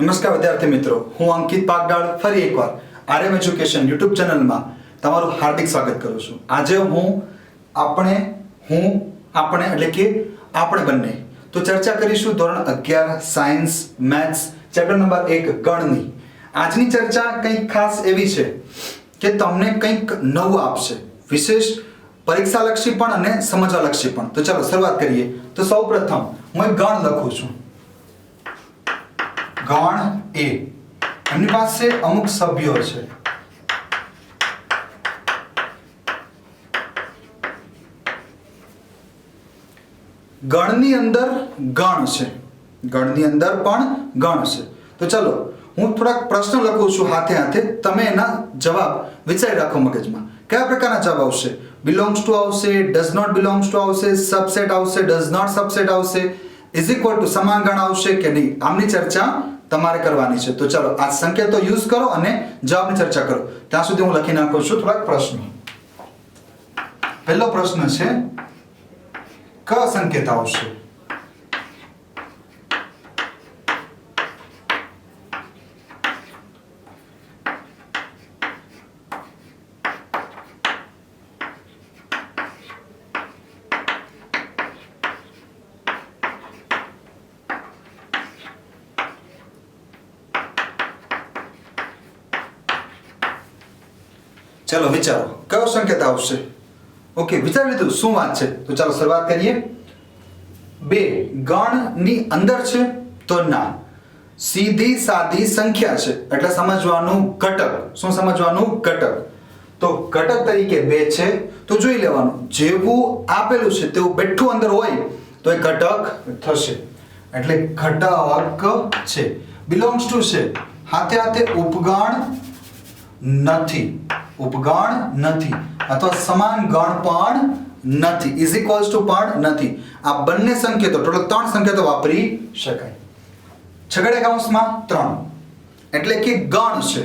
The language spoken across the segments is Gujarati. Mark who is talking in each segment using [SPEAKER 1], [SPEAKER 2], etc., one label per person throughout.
[SPEAKER 1] નમસ્કાર વિદ્યાર્થી મિત્રો, હું અંકિત પાગડાળ ફરી એકવાર આરએમ એજ્યુકેશન યુટ્યુબ ચેનલમાં તમારું હાર્દિક સ્વાગત કરું છું. આજે આપણે એટલે કે આપણે બંને તો ચર્ચા કરીશું ધોરણ 11 સાયન્સ મેથ્સ ચેપ્ટર નંબર 1 ગણની. આજની ચર્ચા કંઈક ખાસ એવી છે કે તમને કંઈક નવું આપશે, વિશેષ પરીક્ષાલક્ષી પણ અને સમજવાલક્ષી પણ. તો ચાલો શરૂઆત કરીએ. તો સૌપ્રથમ હું એક ગણ લખું છું. ગણ એ એમની પાસે અમુક સભ્યો છે. ગણની અંદર ગણ છે, ગણની અંદર પણ ગણ છે. તો ચલો હું થોડાક પ્રશ્ન લખું છું હાથે હાથે, તમે એના જવાબ વિચારી રાખો મગજમાં. કયા પ્રકારના જવાબ આવશે? બિલોંગ્સ ટુ આવશે, ડઝ નોટ બિલોંગ્સ ટુ આવશે, સબસેટ આવશે, ડઝ નોટ સબસેટ આવશે, ઇઝ ઇક્વલ ટુ સમાન ગણ આવશે કે નહીં, આમની ચર્ચા તમારે કરવાની છે. તો ચાલો આ સંકેતો યુઝ કરો અને જવાબની ચર્ચા કરો. ત્યાં સુધી હું લખી નાખું છું થોડાક પ્રશ્નો. પહેલો પ્રશ્ન છે, ક સંકેત આવશે. ચાલો વિચારો કયો સંકેત આવશે. ઓકે, વિચારી લીધું શું વાત છે? તો ચાલો શરૂઆત કરીએ. બે ગણની અંદર છે તો ના, સીધી સાદી સંખ્યા છે એટલે સમજવાનું ઘટક. શું સમજવાનું? ઘટક. તો ઘટક તરીકે 2 છે તો જોઈ લેવાનું, જેવું આપેલું છે તેવું બેઠું અંદર હોય તો એ ઘટક થશે, એટલે ઘટક છે. બિલોંગ્સ ટુ છે, હાથે હાથે ઉપગણ નથી, ઉપગણ નથી, અથવા સમાન ગણ પણ નથી, ઇઝ ઇક્વલ્સ ટુ પણ નથી. આ બંને સંકેતો ટોટલ 3 સંકેતો વાપરી શકાય. છગડીયા કૌંસમાં 3 એટલે કે ગણ છે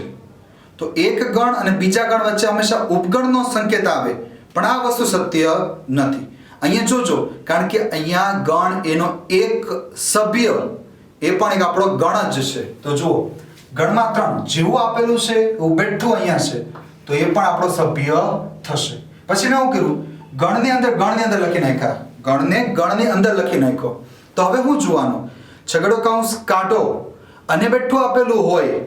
[SPEAKER 1] તો એક ગણ અને બીજા ગણ વચ્ચે હંમેશા ઉપગણનો સંકેત આવે, પણ આ વસ્તુ સત્ય નથી. અહીંયા જોજો, કારણ કે અહીંયા ગણ એનો એક સભ્ય એ પણ એક આપણો ગણ જ છે. તો જુઓ, ગણમાં 3 જેવું આપેલું છે એવું બેઠું અહીંયા છે તો એ પણ આપણો સભ્ય થશે. પછી મેં શું કર્યું, ગણની અંદર લખી નાખ્યા, ગણની અંદર લખી નાખ્યો. તો હવે હું જોવાનું, છગડો કૌંસ કાઢો અને બેઠું આપેલું હોય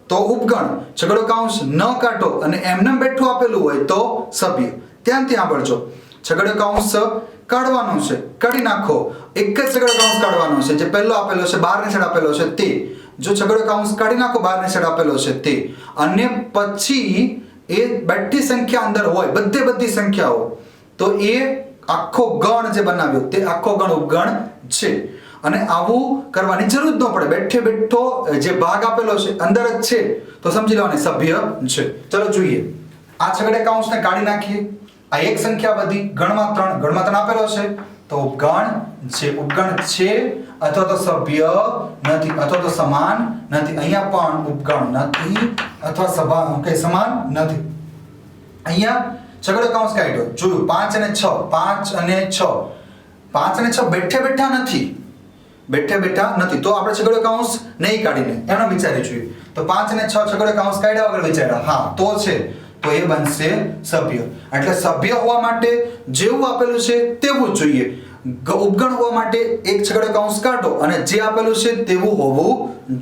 [SPEAKER 1] તો ઉપગણ, છગડો કૌંસ ન કાઢો અને એમને બેઠું આપેલું હોય તો સભ્ય. ત્યાં સાંભળજો, છગડો કૌંસ કાઢવાનો છે, કાઢી નાખો. એક જ છગડો કૌંસ કાઢવાનો છે, જે પહેલો આપેલો છે બહારની સાઈડ આપેલો છે તે. જો છગડો કૌંસ કાઢી નાખો બહારની સાઈડ આપેલો છે તે, અને પછી એ બેઠી સંખ્યા અંદર હોય, બધી સંખ્યાઓ, તો એ આખો ગણ જે બનાવ્યો તે આખો ગણ ઉપગણ છે. અને આવું કરવાની જરૂર ન પડે, બેઠો જે ભાગ આપેલો છે અંદર જ છે તો સમજી લેવાની સભ્ય છે. ચલો જોઈએ, આ છગડીયા કૌંસને કાઢી નાખીએ. આ એક સંખ્યા બધી, ગણમાં 3 આપેલો છે તો ઉપગણ છે, ઉપગણ છે અથવા તો સભ્ય નથી અથવા તો સમાન નથી. અહીંયા પણ ઉપગણ નથી અથવા સમાન નથી. અહીંયા છગડો કૌંસ કાઢ્યો, જોયું 5 અને 6, 5 અને 6 બેઠા નથી, તો આપણે છગડો કૌંસ નહીં કાઢીને એનો વિચારી જોઈએ. તો 5 અને 6 છગડો કૌંસ કાઢ્યા વગર વિચાર્યા, હા તો છે, તો એ બનશે સભ્ય. એટલે સભ્ય હોવા માટે જેવું આપેલું છે તેવું જ જોઈએ. ઉપગણ હોવા માટે એક છગડો કૌંસ કાઢો અને જે આપેલું છે તેવું હોવું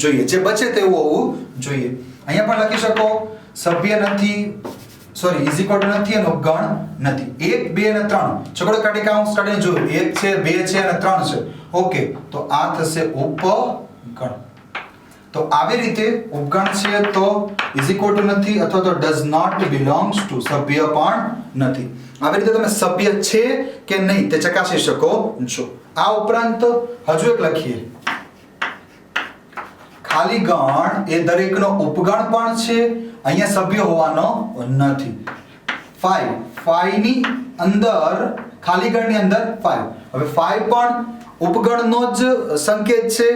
[SPEAKER 1] જોઈએ, જે બચે તેવું હોવું જોઈએ. અહીંયા પણ લખી શકો સભ્ય નથી, સોરી ઇઝ ઇક્વલ ટુ નથી અને ઉપગણ નથી. 1 2 અને 3 છગડો કાઢી કૌંસ કાઢીને જોયું, 1 છે 2 છે અને 3 છે. ઓકે, તો આ થશે ઉપગણ. તો આવી રીતે ઉપગણ છે તો ઇઝ ઇક્વલ ટુ નથી અથવા તો ડઝ નોટ બિલોંગ્સ ટુ, સભ્ય પણ નથી. આવી રીતે તમે સભ્ય છે કે નહીં તે ચકાસી શકો છો. આ ઉપરાંત હજુ એક લખીએ, ખાલી ગણ એ દરેકનો ઉપગણ પણ છે, અહીંયા સભ્ય હોવાનો નથી. 5 ની અંદર, ખાલી ગણની અંદર 5. હવે 5 પણ ઉપગણનો જ સંકેત છે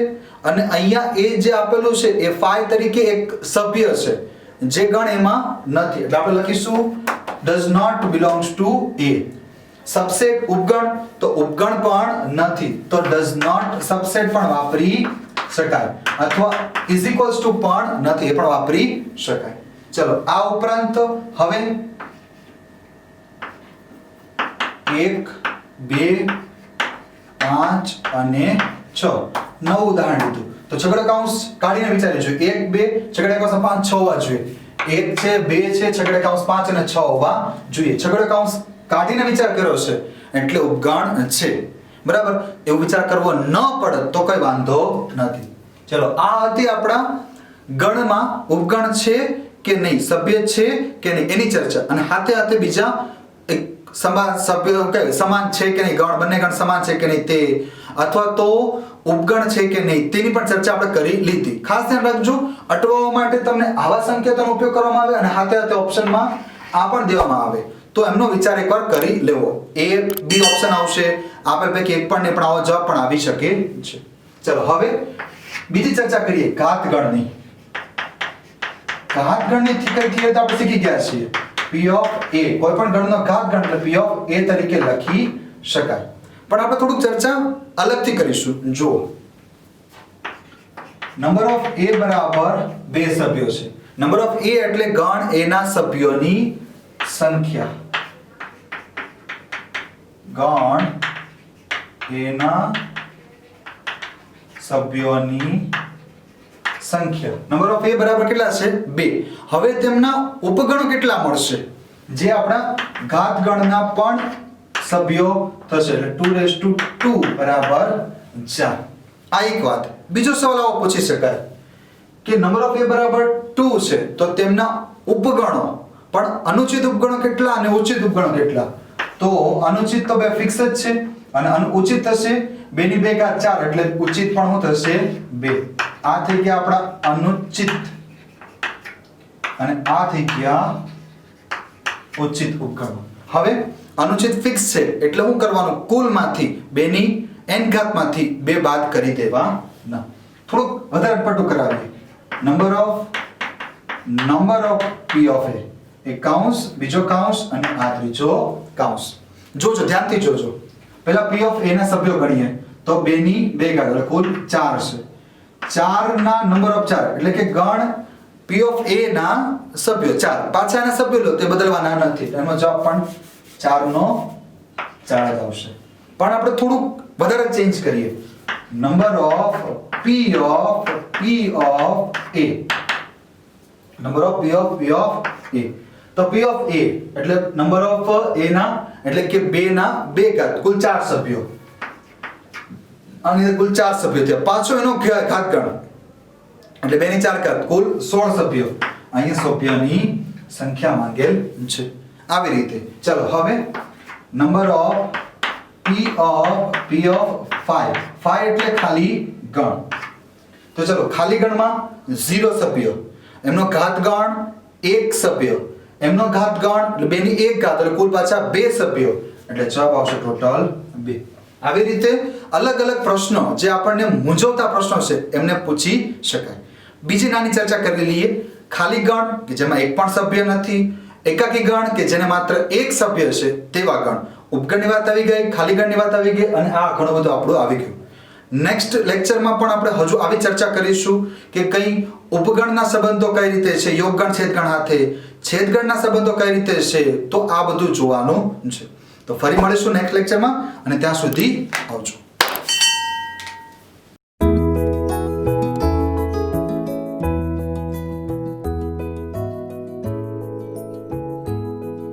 [SPEAKER 1] અને અહીંયા એ જે આપેલું છે એ 5 તરીકે એક સભ્ય છે, જે ગણ એમાં નથી, એટલે આપણે લખીશું does not belongs to A. Subset ઉપગણ, તો ઉપગણ પણ નથી તો does not સબસેટ પણ વાપરી શકાય અથવા ઇઝ ઇક્વલ્સ ટુ પણ નથી, એ પણ વાપરી શકાય. ચલો આ ઉપરાંત હવે 1 2 5 અને 6 નવું ઉદાહરણ લીધું. તો છગડીયો કૌંસ કાઢીને વિચારીશું. 1 2 છગડીયા કૌંસ 5 6 હોવા જોઈએ. 1 છે 2 છે છગડીયા કૌંસ 5 અને 6 હોવા જોઈએ. છગડીયો કૌંસ કાઢીને વિચાર કર્યો છે એટલે ઉપગણ છે. બરાબર, એવું વિચાર કરવો ન પડે તો કઈ વાંધો નથી. ચલો આ હતી આપણા ગણમાં ઉપગણ છે કે નહીં, સભ્ય છે કે નહીં એની ચર્ચા, અને હાથે હાથે બીજા એક સમાન સભ્ય કે સમાન છે કે નહીં, ગણ બંને ગણ સમાન છે કે નહીં તે, અથવા તો ઉપગણ છે કે નહીં તેની પણ ચર્ચા આપણે કરી લીધી. ખાસ ધ્યાન રાખજો, અટવાવા માટે તમને આવા સંકેતોનો ઉપયોગ કરવામાં આવે અને હાથે હાથે ઓપ્શનમાં આ પણ દેવામાં આવે, તો એમનો વિચાર એકવાર કરી લેવો. એ બી ઓપ્શન આવશે, આપેલ પૈકી એક પણ ને પણ આવો જવાબ પણ આવી શકે છે. ચલો હવે બીજી ચર્ચા કરીએ ઘાતગણની. ઘાતગણની કઈ થિયરી આપણે શીખી ગયા છીએ. P of A કોઈ પણ ગણનો ઘાતગણ એટલે P of A તરીકે લખી શકાય. પણ આપણે થોડુંક ચર્ચા અલગથી કરીશું. જુઓ, નંબર ઓફ A બરાબર 2 સભ્યો છે. નંબર ઓફ A એટલે ગણ A ના સભ્યોની સંખ્યા. ગણ A ના સભ્યોની સંખ્યા. નંબર ઓફ A બરાબર કેટલા છે? 2. હવે તેમના ઉપગણો કેટલા મળશે? જે આપણા ઘાતગણના પણ સભ્યો થશે એટલે 2 બરાબર 4. આ એક વાત. બીજો સવાલ આવો પૂછી શકાય કે નંબર ઓફ A બરાબર 2 છે તો તેમના ઉપગણો પણ અનુચિત ઉપગણો કેટલા અને ઉચિત ઉપગણો કેટલા? તો અનુચિત તો બે ફિક્સ જ છે અને ઉચિત થશે 2 ની 2 ઘાત 4 એટલે ઉચિત પણ શું થશે? 2. આ થઈ ગયા આપણા અનુચિત અને આ થઈ ગયા ઉચિત ઉપગણો. હવે અનુચિત ફિક્સ છે એટલે શું કરવાનું? કુલમાંથી 2 ની n ઘાતમાંથી 2 બાદ કરી દેવાના. થોડુંક વધારે પટું કરાવીએ. Number of P of A, એક કૌંસ, બીજો કૌંસ અને આ ત્રીજો કૌંસ. જોજો, ધ્યાનથી જોજો. પહેલા P of A ના સભ્યો ગણીએ તો 2 ની 2 ઘાત એટલે કુલ 4 છે. 4 ના નંબર ઓફ 4 એટલે કે ગણ P of A ના સભ્યો 4. પાછા એના સભ્યો લો તે બદલવાના નથી. એનો જવાબ પણ 4 નો 4 આવશે. પણ આપણે થોડુંક વધારે ચેન્જ કરીએ. Number of P of A, number of P of A. તો P of A એટલે નંબર ઓફ A ના એટલે કે 2 ના 2 ઘાત કુલ 4 સભ્યો. આની કુલ 4 સભ્યો થયા. પાછો એનો ઘાતગણ એટલે 2 ની 4 ઘાત કુલ 16 સભ્યો. અહીંયા સભ્યોની સંખ્યા માંગેલ છે. આવી રીતે. ચલો હવે નંબર ઓફ P of 5. 5 એટલે ખાલી ગણ. તો ચલો ખાલી ગણમાં 0 સભ્યો, એમનો ઘાતગણ 1 સભ્ય, એમનો ઘાતગણ એટલે 2 ની 1 ઘાત એટલે કુલ પાછા 2 સભ્યો એટલે જવાબ આવશે ટોટલ 2. આવી રીતે અલગ અલગ પ્રશ્નો જે આપણને મૂંઝવતા પ્રશ્નો છે એમને પૂછી શકાય. બીજી નાની ચર્ચા કરી લઈએ. ખાલી ગણ કે જેમાં એક પણ સભ્ય નથી, એકાકી ગણ કે જેને માત્ર એક સભ્ય છે તેવા ગણ. ઉપગણની વાત આવી ગઈ, ખાલી ગણની વાત આવી ગઈ અને આ ઘણું બધું આપણું આવી ગયું. નેક્સ્ટ લેક્ચરમાં પણ આપણે હજુ આવી ચર્ચા કરીશું કે કઈ ઉપગણના સંબંધો કઈ રીતે છે, યોગગણ છેદગણ સાથે, છેદગણના સંબંધો કઈ રીતે છે, તો આ બધું જોવાનું છે. તો ફરી મળીશું નેક્સ્ટ લેક્ચરમાં અને ત્યાં સુધી આવજો.